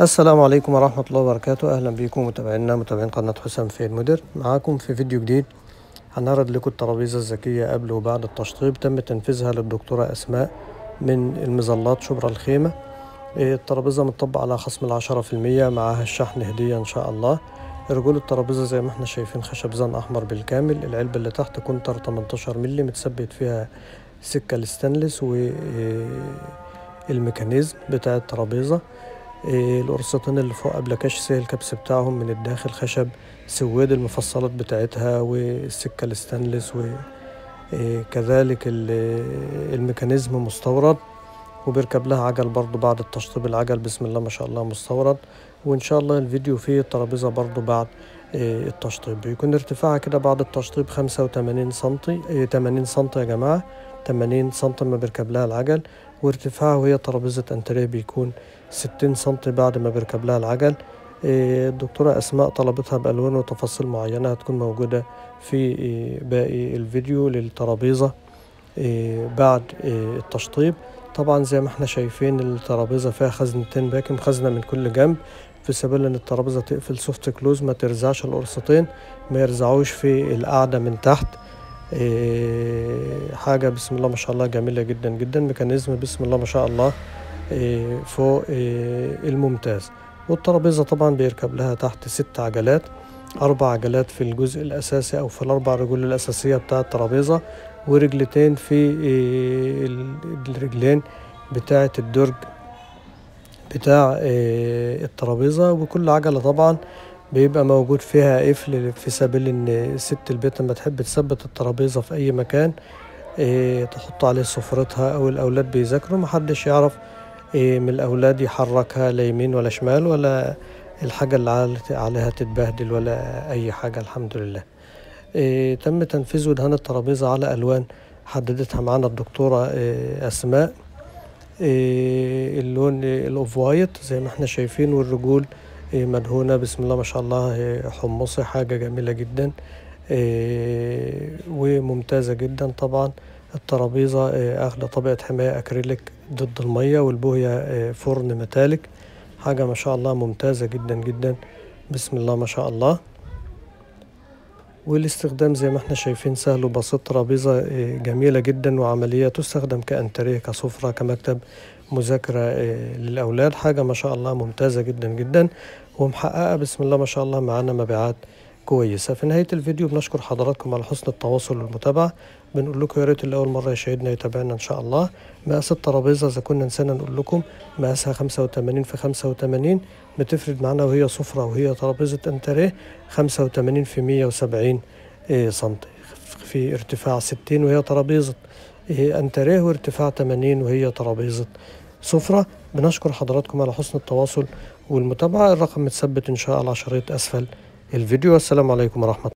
السلام عليكم ورحمة الله وبركاته. أهلا بكم متابعين قناة حسام في المدير. معاكم في فيديو جديد هنعرض لكم الترابيزة الذكية قبل وبعد التشطيب. تم تنفيذها للدكتورة أسماء من المظلات شبرا الخيمة. الترابيزة مطبق على خصم 10%، معاها الشحن هدية إن شاء الله. رجول الترابيزة زي ما احنا شايفين خشب زن أحمر بالكامل. العلبة اللي تحت كونتر 18 مللي متثبت فيها سكة الستانلس والميكانيزم بتاع الترابيزة. القرصتين اللي فوق أبلكاش سهل الكبس بتاعهم من الداخل خشب سويد، المفصلات بتاعتها والسكة الستانلس، وكذلك الميكانيزم مستورد، وبيركب لها عجل برضو بعد التشطيب. العجل بسم الله ما شاء الله مستورد. وإن شاء الله الفيديو فيه الترابيزة برضو بعد التشطيب. بيكون ارتفاعها كده بعد التشطيب 85 سنتي، 80 سنتي يا جماعة، 80 سنتي ما بيركب لها العجل. وارتفاعها وهي ترابيزة انتريه بيكون 60 سنتي بعد ما بيركب لها العجل. الدكتورة أسماء طلبتها بألوان وتفاصيل معينة هتكون موجودة في باقي الفيديو للترابيزة بعد التشطيب. طبعا زي ما احنا شايفين الترابيزة فيها خزنتين باكم، خزنة من كل جنب، في سبيل ان الترابيزة تقفل سوفت كلوز، ما ترزعش القرصتين، ما يرزعوش في القعدة من تحت. حاجة بسم الله ما شاء الله جميلة جدا جدا. ميكانيزم بسم الله ما شاء الله فوق الممتاز. والترابيزة طبعا بيركب لها تحت 6 عجلات، 4 عجلات في الجزء الأساسي أو في ال4 رجول الأساسية بتاع الترابيزة، ورجلتين في الرجلين بتاعة الدرج بتاع الترابيزة. وكل عجلة طبعا بيبقى موجود فيها قفل في سبيل ان ست البيت لما تحب تثبت الترابيزة في اي مكان تحط عليه سفرتها، او الاولاد بيذاكروا محدش يعرف من الاولاد يحركها لا يمين ولا شمال، ولا الحاجة اللي عليها تتبهدل ولا اي حاجة. الحمد لله. تم تنفيذ ودهان الترابيزة على الوان حددتها معانا الدكتورة أسماء. اللون الأوف وايت زي ما احنا شايفين، والرجول مدهونة بسم الله ما شاء الله حمصي. حاجة جميلة جدا وممتازة جدا. طبعا الترابيزة أخد طبقة حماية أكريليك ضد المية، والبوية فرن ميتاليك. حاجة ما شاء الله ممتازة جدا جدا بسم الله ما شاء الله. والاستخدام زي ما احنا شايفين سهل وبسيط. ترابيزة جميلة جدا وعملية، تستخدم كأنتريه، كسفرة، كمكتب مذاكرة للأولاد. حاجة ما شاء الله ممتازة جدا جدا، ومحققة بسم الله ما شاء الله معانا مبيعات كويسة. في نهاية الفيديو بنشكر حضراتكم على حسن التواصل والمتابعة. بنقول لكم يا ريت اللي أول مرة يشاهدنا يتابعنا إن شاء الله. مقاس الترابيزة إذا كنا نسينا نقول لكم، مقاسها 85 في 85، بتفرد معانا وهي سفرة وهي ترابيزة انتريه 85 في 170 سنتي، في ارتفاع 60 وهي ترابيزة انتريه، وارتفاع 80 وهي ترابيزة سفرة. بنشكر حضراتكم على حسن التواصل والمتابعة. الرقم متثبت إن شاء الله على شريط أسفل الفيديو. والسلام عليكم ورحمة الله.